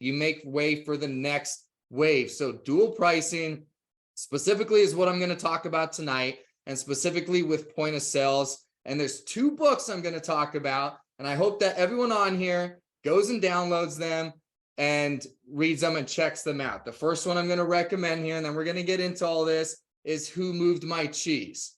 You make way for the next wave. So dual pricing specifically is what I'm going to talk about tonight, and specifically with point of sales. And there's 2 books I'm going to talk about, and I hope that everyone on here goes and downloads them and reads them and checks them out. The first one I'm going to recommend here, and then we're going to get into all this, is Who Moved My Cheese?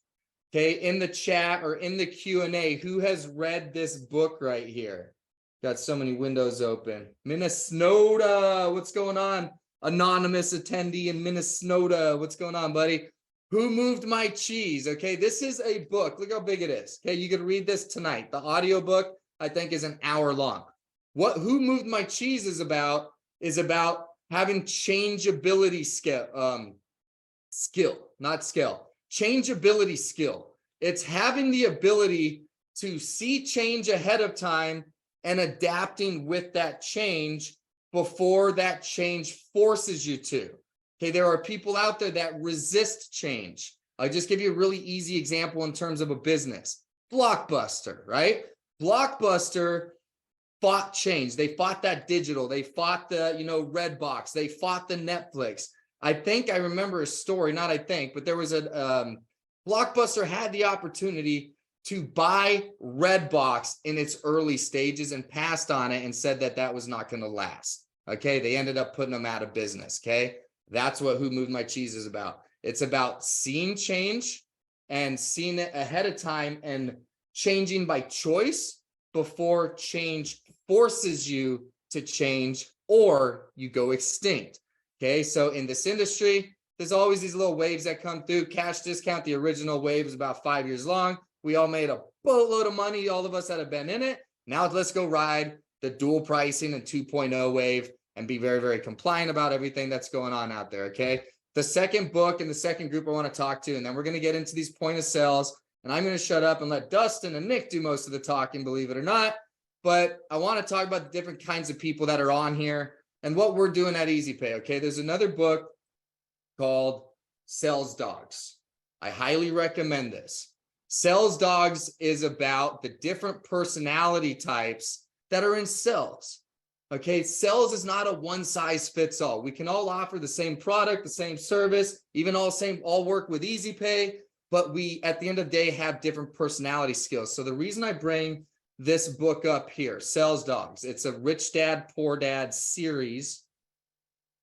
Okay, in the chat or in the Q&A, who has read this book right here? Got so many windows open. Minnesota, what's going on? Anonymous attendee in Minnesota, what's going on, buddy? Who Moved My Cheese? Okay, this is a book. Look how big it is. Okay, you can read this tonight. The audiobook, I think, is an hour long. What Who Moved My Cheese is about having changeability changeability skill. It's having the ability to see change ahead of time and adapting with that change before that change forces you to. Okay, there are people out there that resist change. I'll just give you a really easy example in terms of a business. Blockbuster, right? Blockbuster fought change. They fought that digital. They fought the, Redbox. They fought the Netflix. I think I remember a story, not I think, but there was a Blockbuster had the opportunity to buy Redbox in its early stages and passed on it and said that that was not going to last. Okay, they ended up putting them out of business. Okay, that's what Who Moved My Cheese is about. It's about seeing change and seeing it ahead of time and changing by choice before change forces you to change or you go extinct. Okay, so in this industry, there's always these little waves that come through. Cash discount, the original wave is about 5 years long. We all made a boatload of money, all of us that have been in it. Now let's go ride the dual pricing and 2.0 wave and be very, very compliant about everything that's going on out there, okay? The second book and the second group I want to talk to, and then we're going to get into these point of sales, and I'm going to shut up and let Dustin and Nick do most of the talking, believe it or not. But I want to talk about the different kinds of people that are on here and what we're doing at EasyPay, okay? There's another book called Sales Dogs. I highly recommend this. Sales Dogs is about the different personality types that are in sales. Okay, sales is not a one size fits all. We can all offer the same product, the same service, even all work with EasyPay, but we at the end of the day have different personality skills. So the reason I bring this book up here, Sales Dogs, it's a Rich Dad, Poor Dad series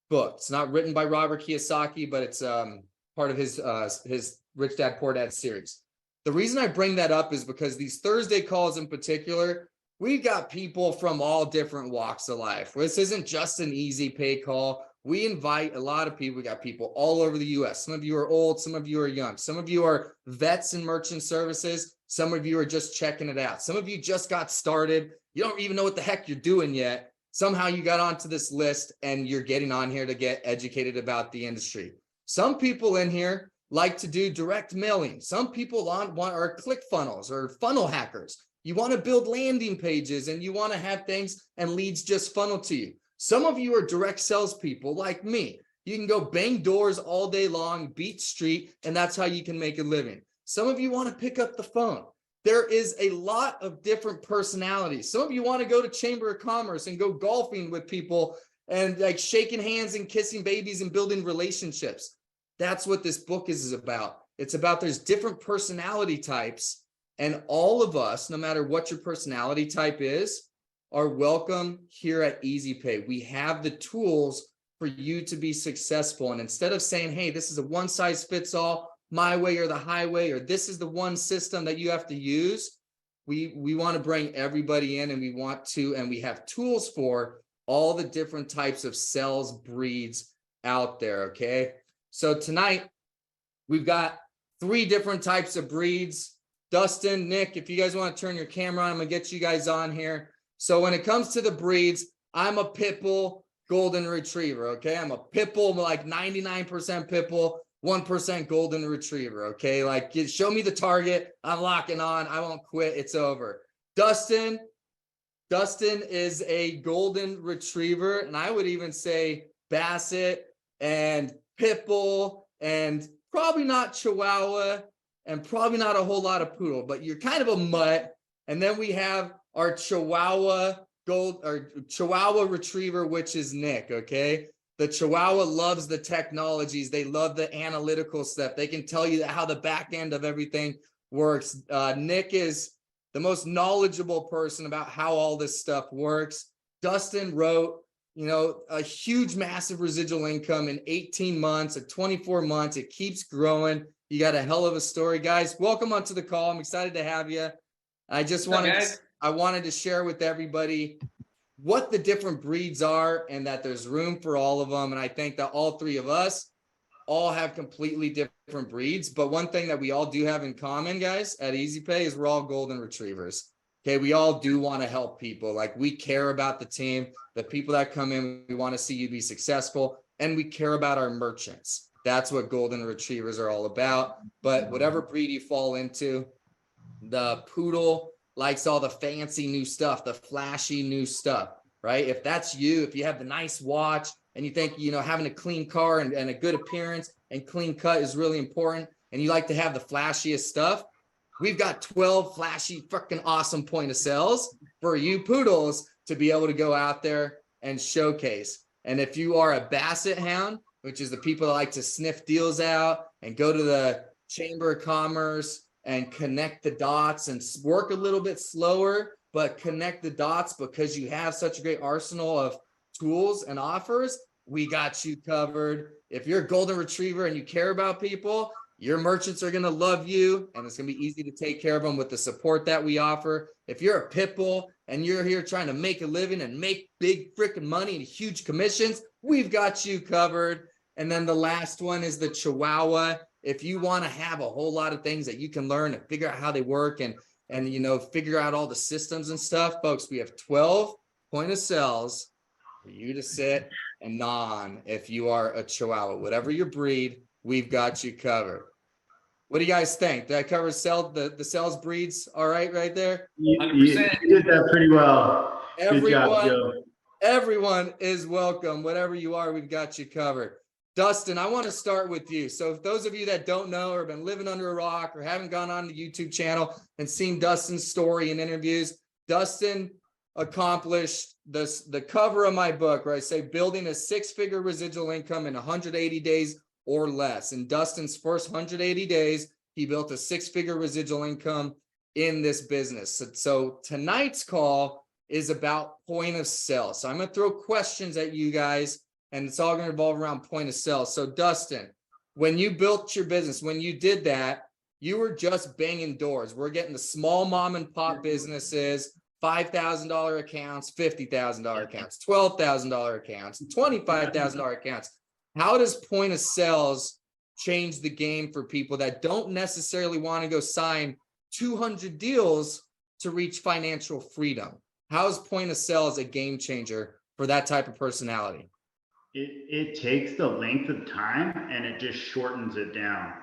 book. It's not written by Robert Kiyosaki, but it's part of his Rich Dad, Poor Dad series. The reason I bring that up is because these Thursday calls in particular, we've got people from all different walks of life. This isn't just an EasyPay call. We invite a lot of people. We got people all over the US. Some of you are old, some of you are young. Some of you are vets in merchant services. Some of you are just checking it out. Some of you just got started. You don't even know what the heck you're doing yet. Somehow you got onto this list and you're getting on here to get educated about the industry. Some people in here like to do direct mailing. Some people are click funnels or funnel hackers. You want to build landing pages and you want to have things and leads just funnel to you. Some of you are direct salespeople like me. You can go bang doors all day long, beat street, and that's how you can make a living. Some of you want to pick up the phone. There is a lot of different personalities. Some of you want to go to Chamber of Commerce and go golfing with people and like shaking hands and kissing babies and building relationships. That's what this book is about. It's about there's different personality types, and all of us, no matter what your personality type is, are welcome here at EasyPay. We have the tools for you to be successful. And instead of saying, hey, this is a one size fits all, my way or the highway, or this is the one system that you have to use, we want to bring everybody in, and we have tools for all the different types of sales breeds out there, okay? So tonight, we've got 3 different types of breeds. Dustin, Nick, if you guys want to turn your camera on, I'm going to get you guys on here. So when it comes to the breeds, I'm a pit bull golden retriever, okay? I'm a pit bull, like 99% pit bull, 1% golden retriever, okay? Like, show me the target. I'm locking on. I won't quit. It's over. Dustin is a golden retriever, and I would even say Basset and pit bull, and probably not Chihuahua, and probably not a whole lot of poodle, but you're kind of a mutt. And then we have our Chihuahua gold or Chihuahua retriever, which is Nick. Okay. The Chihuahua loves the technologies. They love the analytical stuff. They can tell you how the back end of everything works. Nick is the most knowledgeable person about how all this stuff works. Dustin wrote, a huge, massive residual income in 18 months, at 24 months. It keeps growing. You got a hell of a story, guys. Welcome onto the call. I'm excited to have you. I wanted to share with everybody what the different breeds are and that there's room for all of them. And I think that all three of us all have completely different breeds. But one thing that we all do have in common, guys, at EasyPay is we're all golden retrievers. Okay, we all do want to help people. Like, we care about the team, the people that come in, we want to see you be successful, and we care about our merchants. That's what golden retrievers are all about. But whatever breed you fall into, the poodle likes all the fancy new stuff, the flashy new stuff, right? If that's you, if you have the nice watch and you think, having a clean car and a good appearance and clean cut is really important, and you like to have the flashiest stuff, we've got 12 flashy, freaking awesome point of sales for you poodles to be able to go out there and showcase. And if you are a basset hound, which is the people that like to sniff deals out and go to the Chamber of Commerce and connect the dots and work a little bit slower, but connect the dots because you have such a great arsenal of tools and offers, we got you covered. If you're a golden retriever and you care about people, your merchants are going to love you, and it's going to be easy to take care of them with the support that we offer. If you're a pit bull and you're here trying to make a living and make big freaking money and huge commissions, we've got you covered. And then the last one is the Chihuahua. If you want to have a whole lot of things that you can learn and figure out how they work and figure out all the systems and stuff, folks, we have 12 point of sales for you to sit and gnaw on. If you are a Chihuahua, whatever your breed, we've got you covered. What do you guys think? Did I cover the sales breeds all right there? 100%. You did that pretty well. Good job, Joe. Everyone is welcome. Whatever you are, we've got you covered. Dustin, I want to start with you. So if those of you that don't know or have been living under a rock or haven't gone on the YouTube channel and seen Dustin's story and interviews, Dustin accomplished the cover of my book where I say building a six-figure residual income in 180 days or less. In Dustin's first 180 days, he built a six-figure residual income in this business. So tonight's call is about point of sale. So I'm going to throw questions at you guys, and it's all going to revolve around point of sale. So Dustin, when you built your business, when you did that, you were just banging doors. We're getting the small mom and pop businesses, $5,000 accounts, $50,000 accounts, $12,000 accounts, $25,000 accounts. How does point of sales change the game for people that don't necessarily want to go sign 200 deals to reach financial freedom? How is point of sales a game changer for that type of personality? It takes the length of time and it just shortens it down.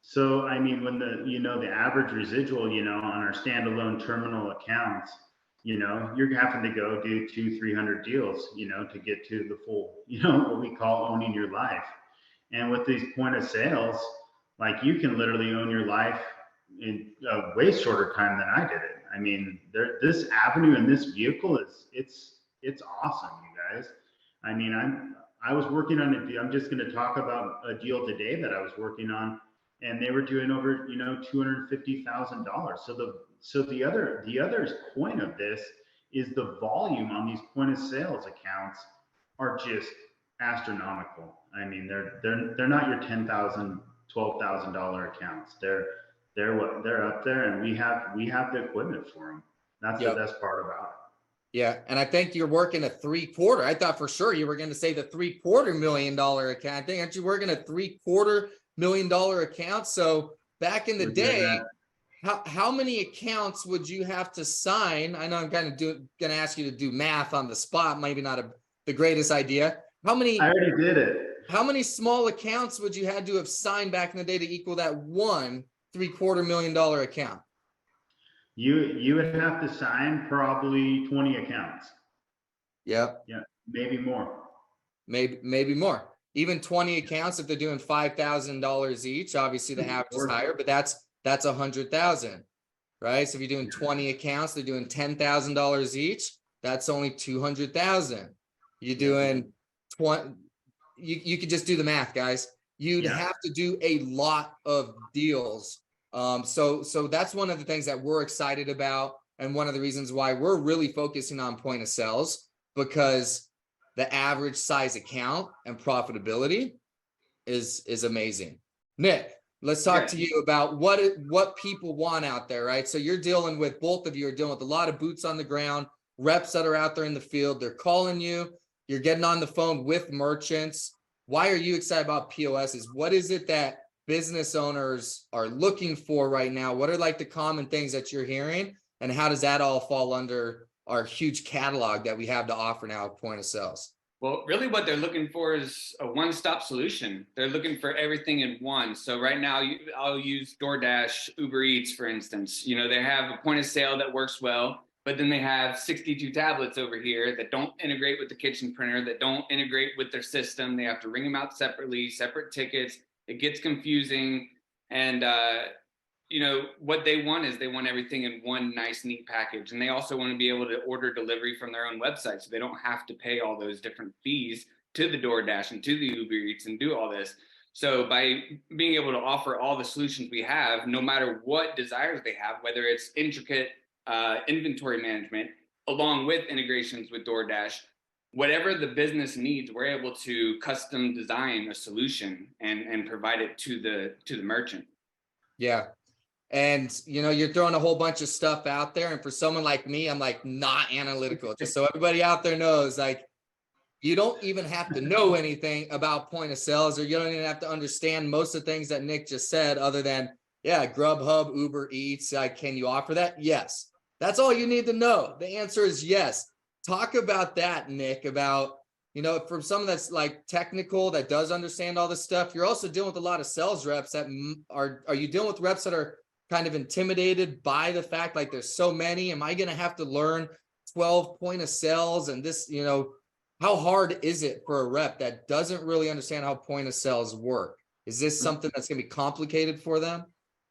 So, I mean, when the average residual, on our standalone terminal accounts, you're having to go do 200-300 deals, to get to the full, what we call owning your life. And with these point of sales, like, you can literally own your life in a way shorter time than I did it. I mean, this avenue and this vehicle it's awesome, you guys. I mean, I was working on a deal. I'm just going to talk about a deal today that I was working on, and they were doing over, $250,000. So the other point of this is the volume on these point of sales accounts are just astronomical. I mean, they're not your $10,000, $12,000 accounts. They're up there, and we have the equipment for them. That's the best part about it. Yeah, and I think you're working a three-quarter. I thought for sure you were going to say the $750,000 account. I think, aren't you working a $750,000 account? So back in the day, how many accounts would you have to sign? I know I'm going to ask you to do math on the spot. Maybe not the greatest idea. I already did it. How many small accounts would you had to have signed back in the day to equal that one $750,000 account? You would have to sign probably 20 accounts. Yep. Yeah, maybe more. Maybe more. Even 20 accounts, if they're doing $5,000 each, obviously the average is higher, but that's $100,000, right? So if you're doing 20 accounts, they're doing $10,000 each. that's only 200,000. You're doing 20, you could just do the math, guys. You'd have to do a lot of deals. So that's one of the things that we're excited about, and one of the reasons why we're really focusing on point of sales, because the average size account and profitability is amazing. Nick, let's talk to you about what people want out there, right? So you're dealing with, both of you are dealing with a lot of boots on the ground, reps that are out there in the field. They're calling you, you're getting on the phone with merchants. Why are you excited about POSs? What is it that business owners are looking for right now? What are like the common things that you're hearing? And how does that all fall under our huge catalog that we have to offer now at point of sales? Well, really what they're looking for is a one-stop solution. They're looking for everything in one. So right now, I'll use DoorDash, Uber Eats, for instance. You know, they have a point of sale that works well, but then they have 62 tablets over here that don't integrate with the kitchen printer, that don't integrate with their system. They have to ring them out separately, separate tickets. It gets confusing. And, you know, what they want is they want everything in one nice, neat package. And they also want to be able to order delivery from their own website, so they don't have to pay all those different fees to the DoorDash and to the Uber Eats and do all this. So by being able to offer all the solutions we have, no matter what desires they have, whether it's intricate inventory management, along with integrations with DoorDash, whatever the business needs, we're able to custom design a solution and provide it to the merchant. Yeah. And, you know, you're throwing a whole bunch of stuff out there. And for someone like me, I'm like not analytical. Just so everybody out there knows, like, you don't even have to know anything about point of sales, or you don't even have to understand most of the things that Nick just said, other than, yeah, Grubhub, Uber Eats. Can you offer that? Yes. That's all you need to know. The answer is yes. Talk about that, Nick, about, you know, from someone that's like technical, that does understand all this stuff. You're also dealing with a lot of sales reps that are you dealing with reps that are kind of intimidated by the fact, like, there's so many? Am I going to have to learn 12 point of sales? And this, you know, how hard is it for a rep that doesn't really understand how point of sales work? Is this something that's going to be complicated for them?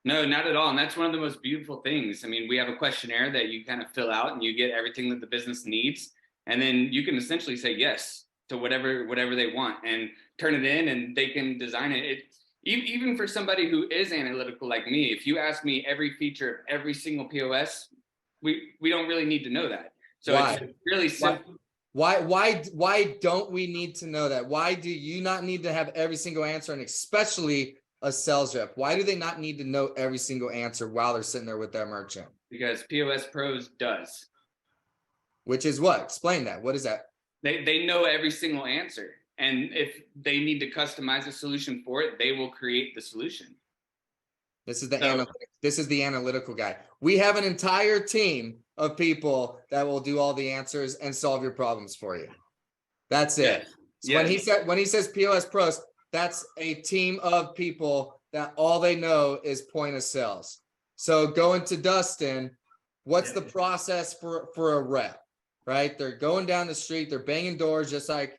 No, not at all. And that's one of the most beautiful things. I mean, we have a questionnaire that you kind of fill out and you get everything that the business needs. And then you can essentially say yes to whatever they want and turn it in, and they can design it. Even for somebody who is analytical like me, if you ask me every feature of every single POS, we don't really need to know that. So it's really simple. Why don't we need to know that? Why do you not need to have every single answer, and especially a sales rep? Why do they not need to know every single answer while they're sitting there with their merchant? Because POS Pros does. Which is what? Explain that. What is that? They know every single answer. And if they need to customize a solution for it, they will create the solution. This is the analytical guy. We have an entire team of people that will do all the answers and solve your problems for you. That's it. Yes. So when he says POS Pros, that's a team of people that all they know is point of sales. So going to Dustin, what's the process for a rep, right? They're going down the street, they're banging doors, just like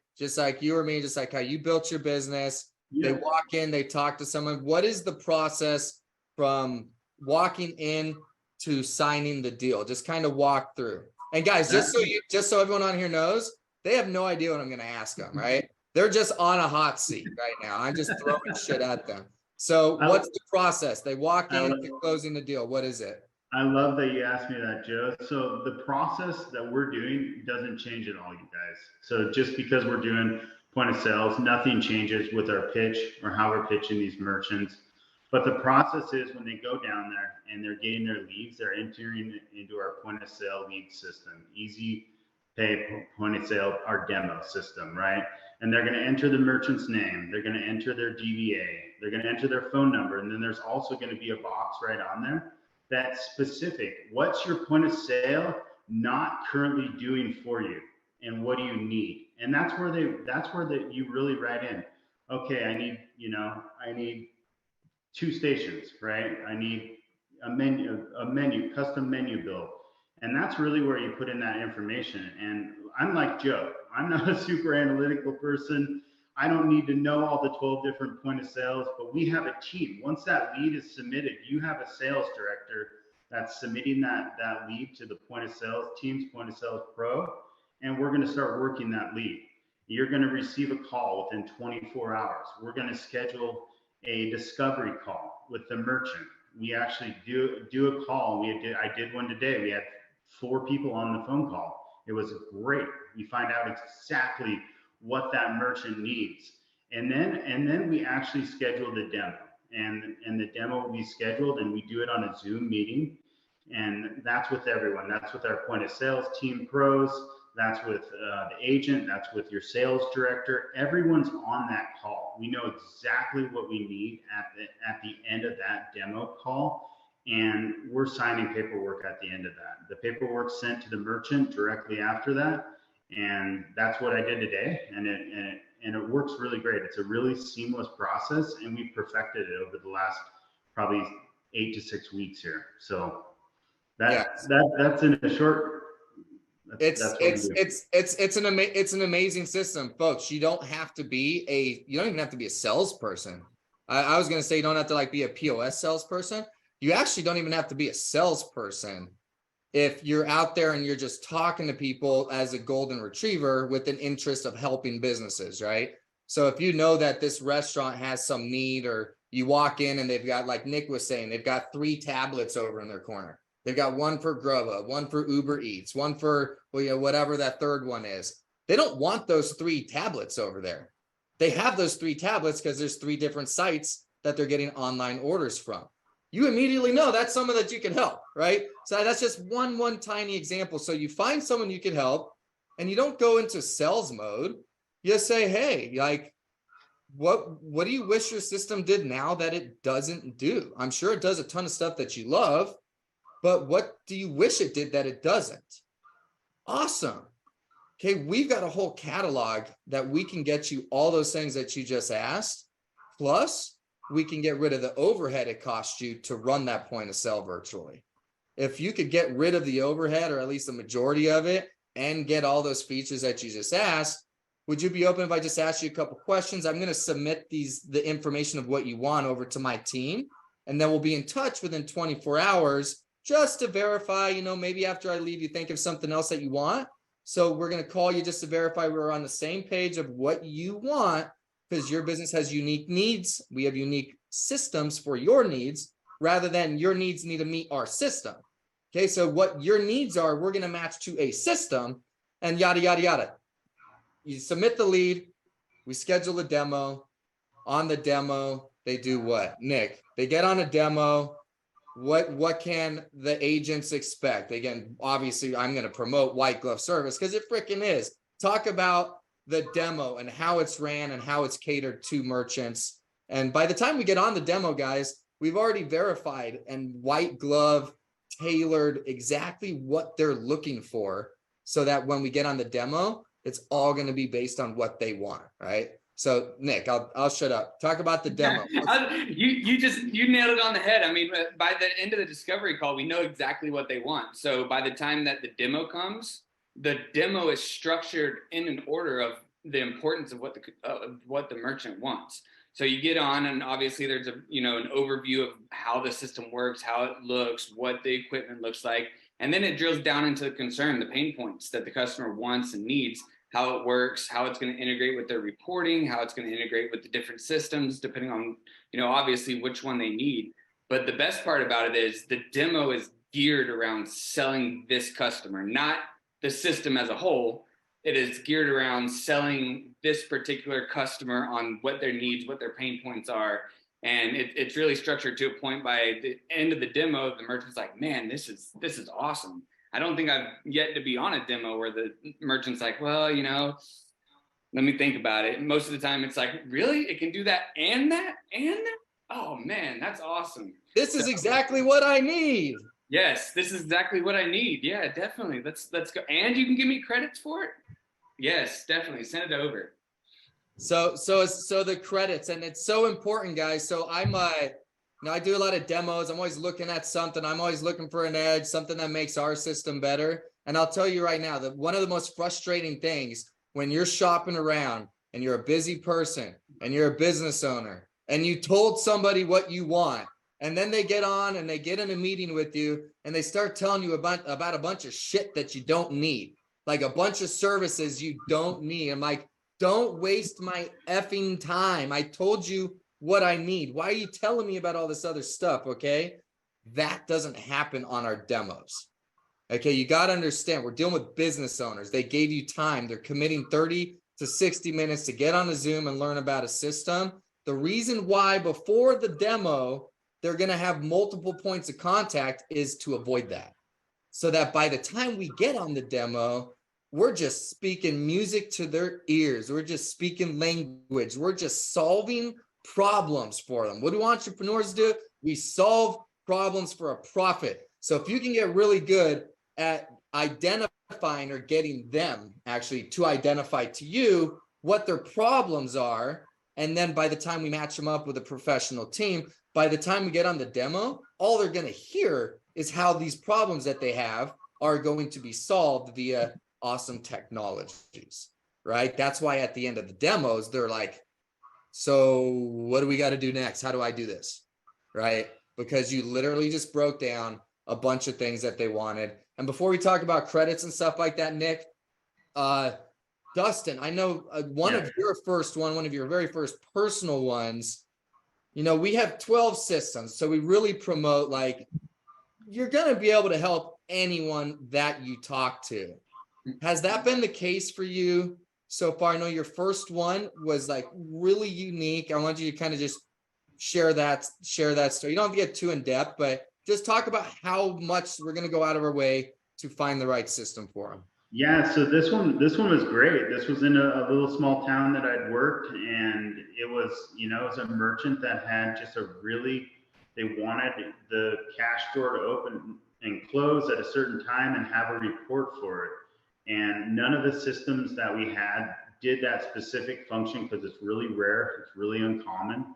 you or me, just like how you built your business. They walk in, they talk to someone. What is the process from walking in to signing the deal? Just kind of walk through. And guys, just so everyone on here knows, they have no idea what I'm going to ask them, right? They're just on a hot seat right now. I'm just throwing shit at them. So what's the process? They walk in to closing the deal. What is it? I love that you asked me that, Joe. So the process that we're doing doesn't change at all, you guys. So just because we're doing point of sales, nothing changes with our pitch or how we're pitching these merchants. But the process is, when they go down there and they're getting their leads, they're entering it into our point of sale lead system, easy pay point of sale, our demo system, right? And they're going to enter the merchant's name. They're going to enter their DBA. They're going to enter their phone number. And then there's also going to be a box right on there that's specific. What's your point of sale not currently doing for you, and what do you need? And that's where you really write in, okay, I need 2 stations, right? I need a menu, custom menu build. And that's really where you put in that information. And I'm like Joe, I'm not a super analytical person. I don't need to know all the 12 different point of sales, but we have a team. Once that lead is submitted, you have a sales director that's submitting that lead to the point of sales team's point of sales pro, and we're going to start working that lead. You're going to receive a call within 24 hours. We're going to schedule a discovery call with the merchant. We actually do a call. I did one today. We had 4 people on the phone call. It was great. We find out exactly what that merchant needs. And then we actually schedule the demo. And the demo will be scheduled, and we do it on a Zoom meeting. And that's with everyone. That's with our point of sales team pros. That's with the agent. That's with your sales director. Everyone's on that call. We know exactly what we need at the end of that demo call. And we're signing paperwork at the end of that. The paperwork's sent to the merchant directly after that. And that's what I did today. And it works really great. It's a really seamless process, and we've perfected it over the last probably 8 to 6 weeks here. So that's in a short. It's an amazing system, folks. You don't even have to be a salesperson. I was going to say you don't have to like be a POS salesperson. You actually don't even have to be a salesperson if you're out there and you're just talking to people as a golden retriever with an interest of helping businesses, right? So if you know that this restaurant has some need, or you walk in and they've got, like Nick was saying, they've got 3 tablets over in their corner. They've got one for Grubhub, one for Uber Eats, one for, well, you know, whatever that third one is. They don't want those 3 tablets over there. They have those 3 tablets because there's 3 different sites that they're getting online orders from. You immediately know that's someone that you can help, right? So that's just one tiny example. So you find someone you can help, and you don't go into sales mode. You just say, hey, like, what do you wish your system did now that it doesn't do? I'm sure it does a ton of stuff that you love, but what do you wish it did that it doesn't? Awesome. Okay, we've got a whole catalog that we can get you all those things that you just asked. Plus, we can get rid of the overhead it costs you to run that point of sale virtually. If you could get rid of the overhead, or at least the majority of it, and get all those features that you just asked, would you be open if I just asked you a couple questions? I'm going to submit the information of what you want over to my team, and then we'll be in touch within 24 hours just to verify, you know, maybe after I leave, you think of something else that you want. So we're going to call you just to verify we're on the same page of what you want, because your business has unique needs. We have unique systems for your needs, rather than your needs need to meet our system. Okay, so what your needs are, we're going to match to a system, and yada, yada, yada. You submit the lead, we schedule a demo. On the demo, they do what? Nick, they get on a demo. What can the agents expect? Again, obviously, I'm going to promote white glove service because it freaking is. Talk about the demo and how it's ran and how it's catered to merchants. And by the time we get on the demo, guys, we've already verified and white glove tailored exactly what they're looking for, so that when we get on the demo, it's all going to be based on what they want, right? So Nick, I'll shut up. Talk about the demo. You nailed it on the head. I mean, by the end of the discovery call, we know exactly what they want. So by the time that the demo comes, the demo is structured in an order of the importance of what the merchant wants. So you get on, and obviously there's an overview of how the system works, how it looks, what the equipment looks like, and then it drills down into the concern, the pain points that the customer wants and needs, how it works, how it's going to integrate with their reporting, how it's going to integrate with the different systems, depending on, obviously which one they need. But the best part about it is the demo is geared around selling this customer, not the system as a whole. It is geared around selling this particular customer on what their needs, what their pain points are. And it's really structured to a point by the end of the demo, the merchant's like, man, this is awesome. I don't think I've yet to be on a demo where the merchant's like, well, let me think about it. And most of the time it's like, really? It can do that and that and that? Oh man, that's awesome. This is exactly what I need. Yes, this is exactly what I need. Yeah, definitely. Let's go. And you can give me credits for it? Yes, definitely. Send it over. So the credits, and it's so important, guys. So I do a lot of demos. I'm always looking at something. I'm always looking for an edge, something that makes our system better. And I'll tell you right now that one of the most frustrating things when you're shopping around and you're a busy person and you're a business owner and you told somebody what you want, And then they get on and they get in a meeting with you and they start telling you about a bunch of shit that you don't need, like a bunch of services you don't need. I'm like, don't waste my effing time. I told you what I need. Why are you telling me about all this other stuff? Okay. That doesn't happen on our demos. Okay. You got to understand, we're dealing with business owners. They gave you time. They're committing 30 to 60 minutes to get on a Zoom and learn about a system. The reason why before the demo, they're going to have multiple points of contact is to avoid that. So that by the time we get on the demo, we're just speaking music to their ears. We're just speaking language. We're just solving problems for them. What do entrepreneurs do? We solve problems for a profit. So if you can get really good at identifying or getting them actually to identify to you what their problems are, and then by the time we match them up with a professional team, by the time we get on the demo, all they're going to hear is how these problems that they have are going to be solved via awesome technologies, right? That's why at the end of the demos, they're like, so what do we got to do next? How do I do this? Right? Because you literally just broke down a bunch of things that they wanted. And before we talk about credits and stuff like that, Nick, Dustin, I know one of your very first personal ones, you know, we have 12 systems. So we really promote, like, you're going to be able to help anyone that you talk to. Has that been the case for you so far? I know your first one was like really unique. I want you to kind of just share that story. You don't have to get too in depth, but just talk about how much we're going to go out of our way to find the right system for them. Yeah, so this one was great. This was in a little small town that I'd worked, and it was, you know, it was a merchant that had just they wanted the cash drawer to open and close at a certain time and have a report for it. And none of the systems that we had did that specific function because it's really rare. It's really uncommon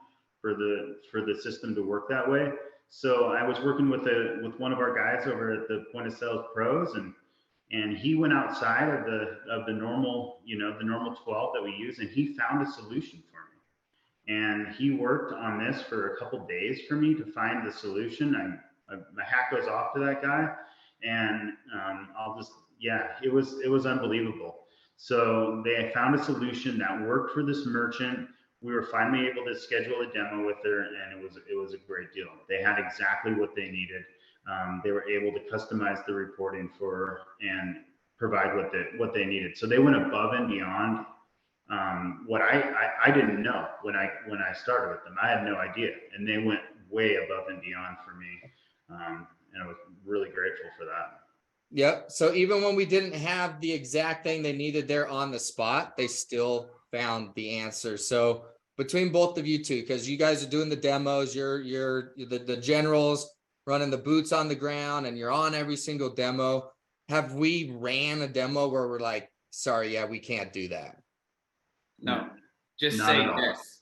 for the system to work that way. So I was working with one of our guys over at the Point of Sales Pros, and he went outside of the normal, you know, the normal 12 that we use, and he found a solution for me. And he worked on this for a couple days for me to find the solution. My hat goes off to that guy, and it was unbelievable. So they found a solution that worked for this merchant. We were finally able to schedule a demo with her, and it was a great deal. They had exactly what they needed. They were able to customize the reporting for and provide what they needed. So they went above and beyond what I didn't know when I started with them. I had no idea, and they went way above and beyond for me, and I was really grateful for that. Yep. So even when we didn't have the exact thing they needed there on the spot, they still found the answer. So between both of you two, because you guys are doing the demos, you're the generals running the boots on the ground, and you're on every single demo. Have we ran a demo where we're like, sorry, yeah, we can't do that? No, just Not say at all. yes.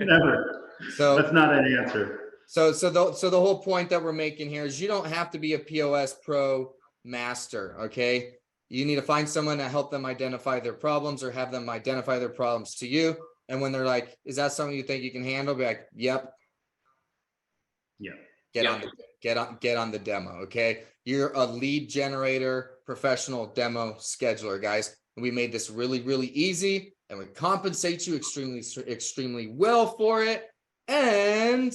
Never. So that's not an answer. So the whole point that we're making here is you don't have to be a POS pro master, okay? You need to find someone to help them identify their problems or have them identify their problems to you. And when they're like, is that something you think you can handle? Be like, yep. Yeah. Get on the demo, okay? You're a lead generator, professional demo scheduler, guys. And we made this really, really easy, and we compensate you extremely well for it. And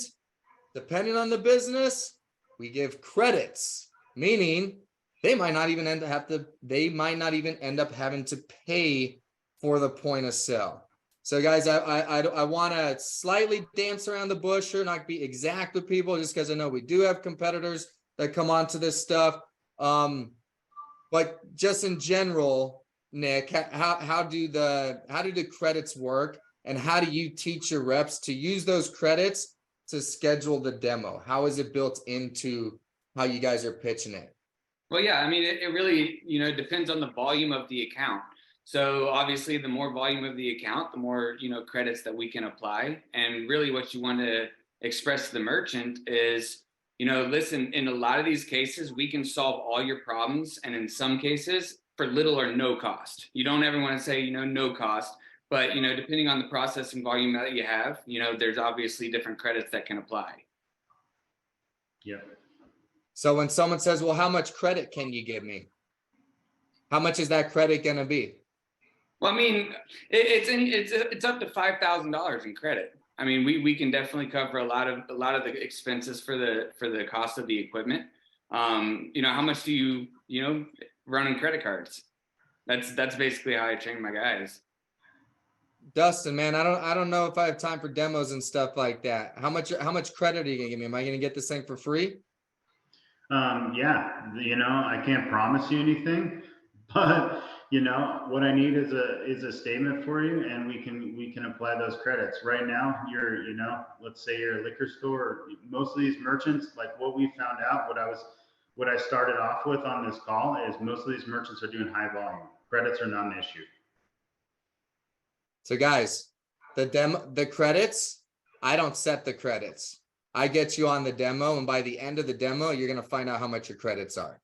depending on the business, we give credits, meaning they might not even end up having to pay for the point of sale. So guys, I want to slightly dance around the bush or not be exact with people, just because I know we do have competitors that come onto this stuff. But just in general, Nick, how do the credits work, and how do you teach your reps to use those credits to schedule the demo? How is it built into how you guys are pitching it? Well, yeah, I mean, it really, depends on the volume of the account. So obviously the more volume of the account, the more, credits that we can apply. And really what you want to express to the merchant is, listen, in a lot of these cases, we can solve all your problems. And in some cases for little or no cost. You don't ever want to say, no cost, but, depending on the processing volume that you have, there's obviously different credits that can apply. Yep. So when someone says, well, how much credit can you give me? How much is that credit going to be? Well, I mean, it's up to $5,000 in credit. I mean, we can definitely cover a lot of the expenses for the cost of the equipment. How much do you run on credit cards? That's basically how I train my guys. Dustin, man, I don't know if I have time for demos and stuff like that. How much credit are you gonna give me? Am I gonna get this thing for free? Yeah, I can't promise you anything, but what I need is a statement for you, and we can apply those credits. Right now, let's say you're a liquor store. Most of these merchants, like what we found out, what I started off with on this call is most of these merchants are doing high volume. Credits are not an issue. So guys, the credits, I don't set the credits. I get you on the demo, and by the end of the demo, you're gonna find out how much your credits are.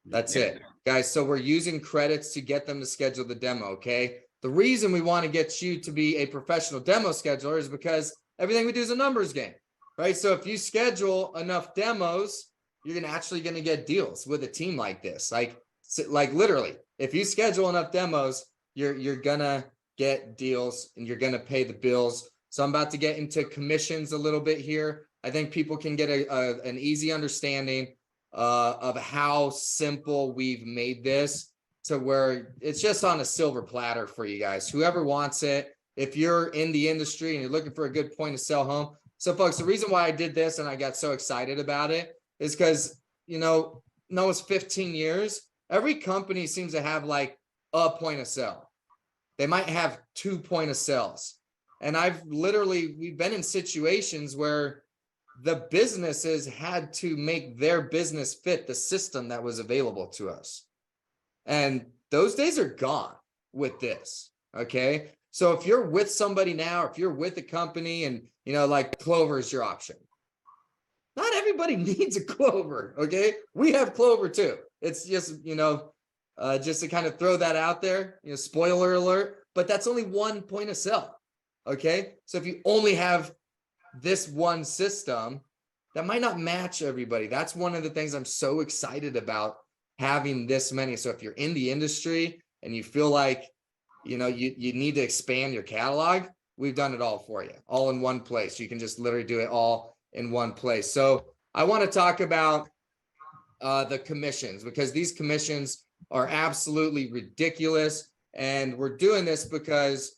That's it, guys. So we're using credits to get them to schedule the demo, okay? The reason we want to get you to be a professional demo scheduler is because everything we do is a numbers game, right? So if you schedule enough demos, you're actually going to get deals with a team like this. Like literally, if you schedule enough demos, you're going to get deals and you're going to pay the bills. So I'm about to get into commissions a little bit here. I think people can get an easy understanding of how simple we've made this to where it's just on a silver platter for you guys. Whoever wants it, if you're in the industry and you're looking for a good point to sell home. So folks, the reason why I did this and I got so excited about it is because, it's 15 years. Every company seems to have like a point of sale. They might have 2 point of sales. And we've been in situations where the businesses had to make their business fit the system that was available to us. And those days are gone with this. Okay. So if you're with somebody now, or if you're with a company and, like Clover is your option. Not everybody needs a Clover. Okay. We have Clover too. It's just, just to kind of throw that out there, spoiler alert, but that's only 1 point of sale. Okay. So if you only have this one system, that might not match everybody. That's one of the things I'm so excited about, having this many. So if you're in the industry and you feel like, you need to expand your catalog, we've done it all for you, all in one place. You can just literally do it all in one place. So I want to talk about the commissions, because these commissions are absolutely ridiculous. And we're doing this because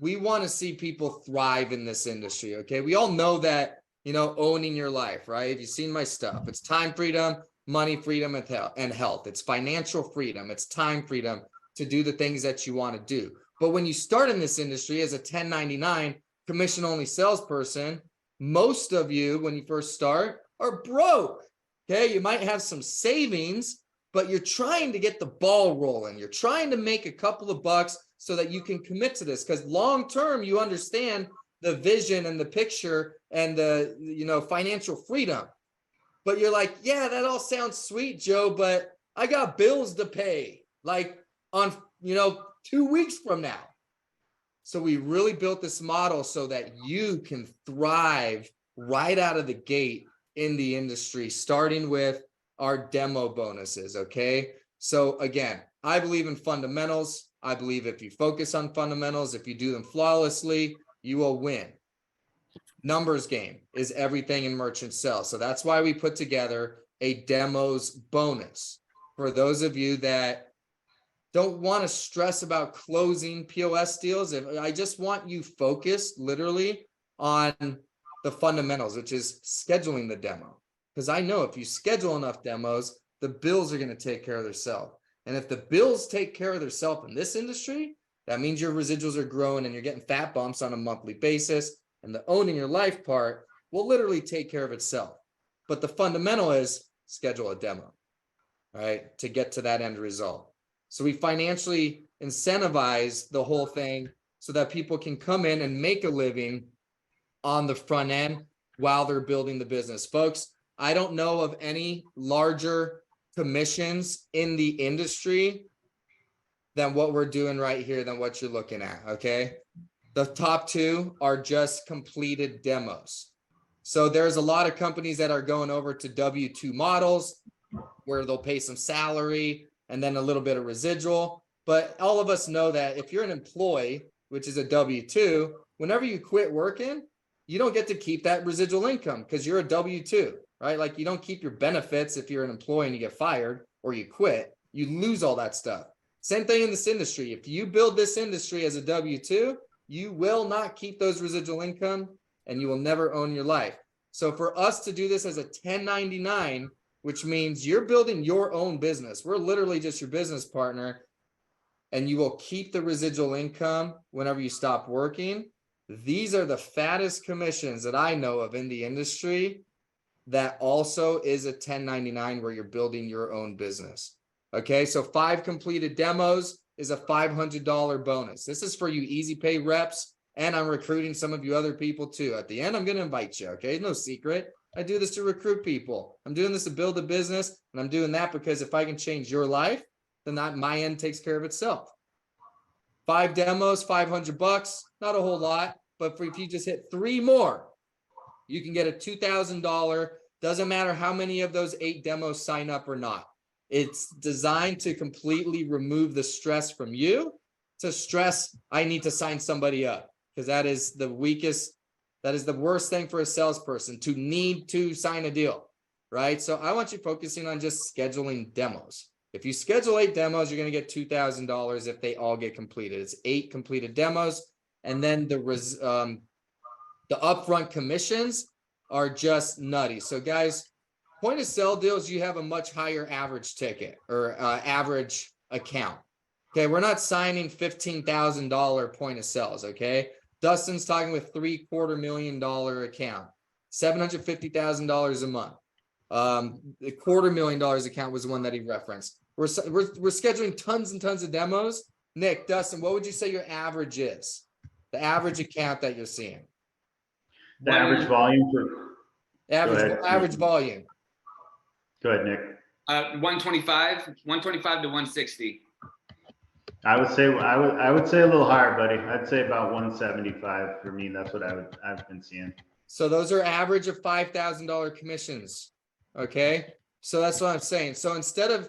we want to see people thrive in this industry. Okay. We all know that, owning your life, right? If you've seen my stuff, it's time freedom, money freedom, and health. It's financial freedom. It's time freedom to do the things that you want to do. But when you start in this industry as a 1099 commission only salesperson, most of you, when you first start, are broke. Okay. You might have some savings, but you're trying to get the ball rolling. You're trying to make a couple of bucks so that you can commit to this, because long term you understand the vision and the picture and the financial freedom. But you're like, yeah, that all sounds sweet, Joe, but I got bills to pay like on 2 weeks from now. So we really built this model so that you can thrive right out of the gate in the industry, starting with our demo bonuses. Okay. So again, I believe in fundamentals. I believe if you focus on fundamentals, if you do them flawlessly, you will win. Numbers game is everything in merchant sales. So that's why we put together a demos bonus for those of you that don't want to stress about closing POS deals. I just want you focused literally on the fundamentals, which is scheduling the demo. Because I know if you schedule enough demos, the bills are going to take care of themselves. And if the bills take care of themselves in this industry, that means your residuals are growing and you're getting fat bumps on a monthly basis. And the owning your life part will literally take care of itself. But the fundamental is schedule a demo, right, to get to that end result. So we financially incentivize the whole thing so that people can come in and make a living on the front end while they're building the business. Folks, I don't know of any larger commissions in the industry than what we're doing right here, than what you're looking at. Okay. The top two are just completed demos. So there's a lot of companies that are going over to W-2 models where they'll pay some salary and then a little bit of residual. But all of us know that if you're an employee, which is a W-2, whenever you quit working, you don't get to keep that residual income because you're a W-2, right? Like you don't keep your benefits if you're an employee and you get fired or you quit, you lose all that stuff. Same thing in this industry. If you build this industry as a W-2, you will not keep those residual income and you will never own your life. So for us to do this as a 1099, which means you're building your own business, we're literally just your business partner, and you will keep the residual income whenever you stop working. These are the fattest commissions that I know of in the industry that also is a 1099 where you're building your own business. Okay, so 5 completed demos is a $500 bonus. This is for you easy pay reps, and I'm recruiting some of you other people too. At the end, I'm going to invite you, okay? No secret. I do this to recruit people. I'm doing this to build a business, and I'm doing that because if I can change your life, then that my end takes care of itself. 5 demos, $500, not a whole lot, but if you just hit 3 more, you can get a $2,000. Doesn't matter how many of those 8 demos sign up or not. It's designed to completely remove the stress from you to stress, I need to sign somebody up, because that is the weakest, that is the worst thing for a salesperson, to need to sign a deal, right? So I want you focusing on just scheduling demos. If you schedule 8 demos, you're going to get $2,000 if they all get completed. It's 8 completed demos. And then the upfront commissions are just nutty. So guys, point of sale deals, you have a much higher average ticket or average account. Okay, we're not signing $15,000 point of sales. Okay, Dustin's talking with $750,000 account, $750,000 a month. The $250,000 account was the one that he referenced. We're scheduling tons and tons of demos. Nick, Dustin, what would you say your average is? The average account that you're seeing. The average volume for average volume. Go ahead, Nick. 125 to 160. I would say a little higher, buddy. I'd say about 175 for me. That's what I've been seeing. So those are average of $5,000 commissions. Okay, so that's what I'm saying. So instead of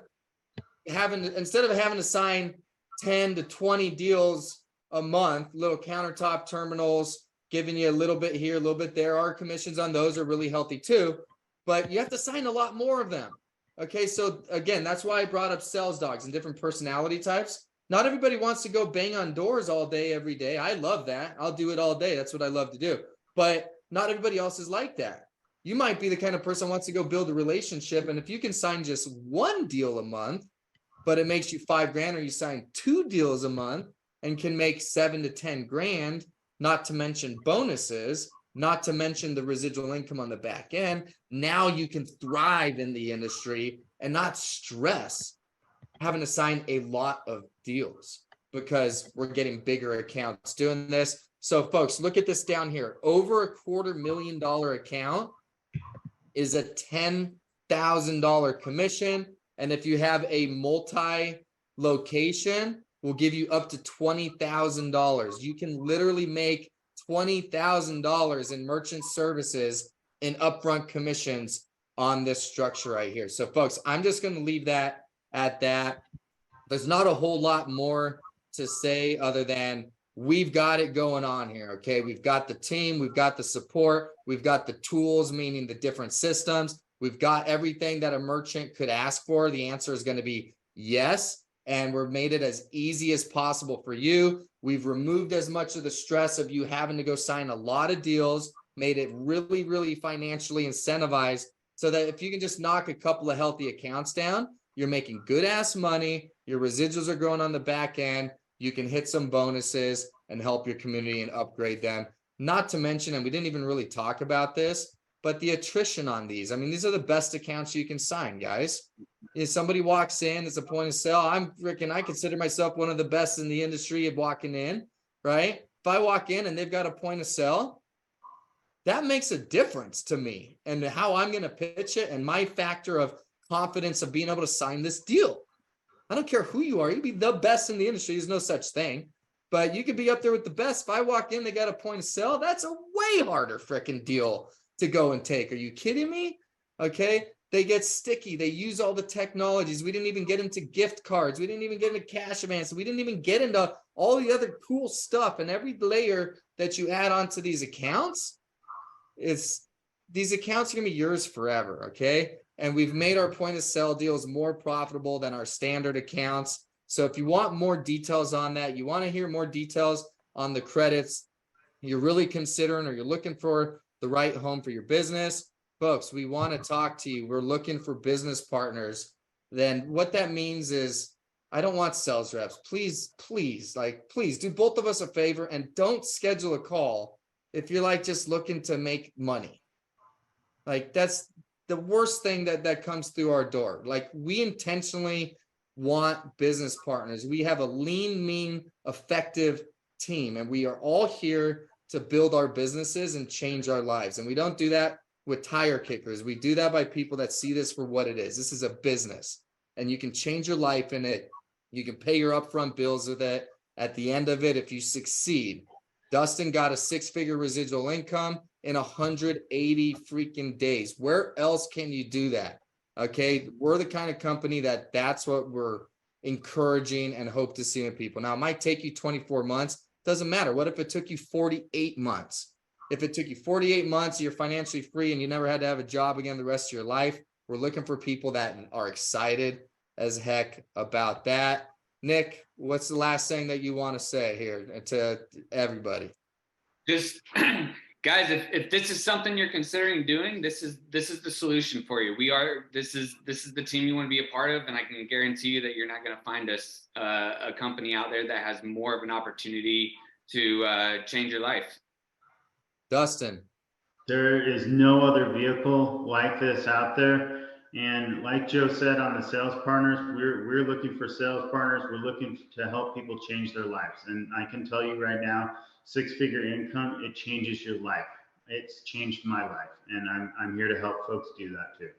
having to sign 10 to 20 deals a month, little countertop terminals, giving you a little bit here, a little bit there. Our commissions on those are really healthy too, but you have to sign a lot more of them. Okay, so again, that's why I brought up sales dogs and different personality types. Not everybody wants to go bang on doors all day, every day. I love that. I'll do it all day. That's what I love to do. But not everybody else is like that. You might be the kind of person who wants to go build a relationship. And if you can sign just 1 deal a month, but it makes you $5,000, or you sign 2 deals a month and can make 7 to 10 grand, not to mention bonuses, not to mention the residual income on the back end. Now you can thrive in the industry and not stress having to sign a lot of deals, because we're getting bigger accounts doing this. So folks, look at this down here. Over a $250,000 account is a $10,000 commission. And if you have a multi-location, we'll give you up to $20,000. You can literally make $20,000 in merchant services in upfront commissions on this structure right here. So folks, I'm just going to leave that at that. There's not a whole lot more to say other than we've got it going on here. Okay, we've got the team, we've got the support, we've got the tools, meaning the different systems. We've got everything that a merchant could ask for. The answer is going to be yes. And we've made it as easy as possible for you. We've removed as much of the stress of you having to go sign a lot of deals, made it really, really financially incentivized, so that if you can just knock a couple of healthy accounts down, you're making good ass money. Your residuals are growing on the back end. You can hit some bonuses and help your community and upgrade them. Not to mention, and we didn't even really talk about this, but the attrition on these. I mean, these are the best accounts you can sign, guys. If somebody walks in, it's a point of sale. I consider myself one of the best in the industry of walking in, right? If I walk in and they've got a point of sale, that makes a difference to me and how I'm going to pitch it and my factor of confidence of being able to sign this deal. I don't care who you are. You can be the best in the industry. There's no such thing, but you could be up there with the best. If I walk in, they got a point of sale. That's a way harder freaking deal to go and take. Are you kidding me? Okay. They get sticky. They use all the technologies. We didn't even get into gift cards. We didn't even get into cash advance. We didn't even get into all the other cool stuff. And every layer that you add onto these accounts, these accounts are going to be yours forever. Okay. And we've made our point of sale deals more profitable than our standard accounts. So if you want more details on that, you want to hear more details on the credits, you're really considering or you're looking for the right home for your business, folks, we want to talk to you. We're looking for business partners. Then what that means is I don't want sales reps. Please do both of us a favor and don't schedule a call if you're like just looking to make money. Like that's the worst thing that comes through our door. Like we intentionally want business partners. We have a lean, mean, effective team, and we are all here to build our businesses and change our lives. And we don't do that with tire kickers. We do that by people that see this for what it is. This is a business, and you can change your life in it. You can pay your upfront bills with it. At the end of it, if you succeed, Dustin got a 6-figure residual income in 180 freaking days. Where else can you do that? Okay, we're the kind of company that's what we're encouraging and hope to see in people. Now, it might take you 24 months. Doesn't matter. What if it took you 48 months? If it took you 48 months, you're financially free and you never had to have a job again the rest of your life. We're looking for people that are excited as heck about that. Nick, what's the last thing that you want to say here to everybody? Just guys, if this is something you're considering doing, this is the solution for you. This is the team you want to be a part of, and I can guarantee you that you're not going to find us a company out there that has more of an opportunity to change your life. Dustin. There is no other vehicle like this out there. And like Joe said on the sales partners, we're looking for sales partners. We're looking to help people change their lives. And I can tell you right now, 6-figure income, it changes your life. It's changed my life. And I'm here to help folks do that too.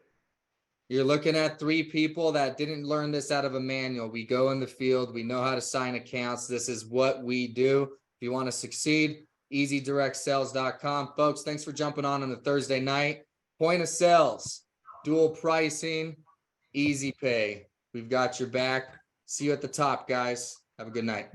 You're looking at 3 people that didn't learn this out of a manual. We go in the field. We know how to sign accounts. This is what we do. If you want to succeed, easydirectsales.com. Folks, thanks for jumping on a Thursday night. Point of sales, dual pricing, easy pay. We've got your back. See you at the top, guys. Have a good night.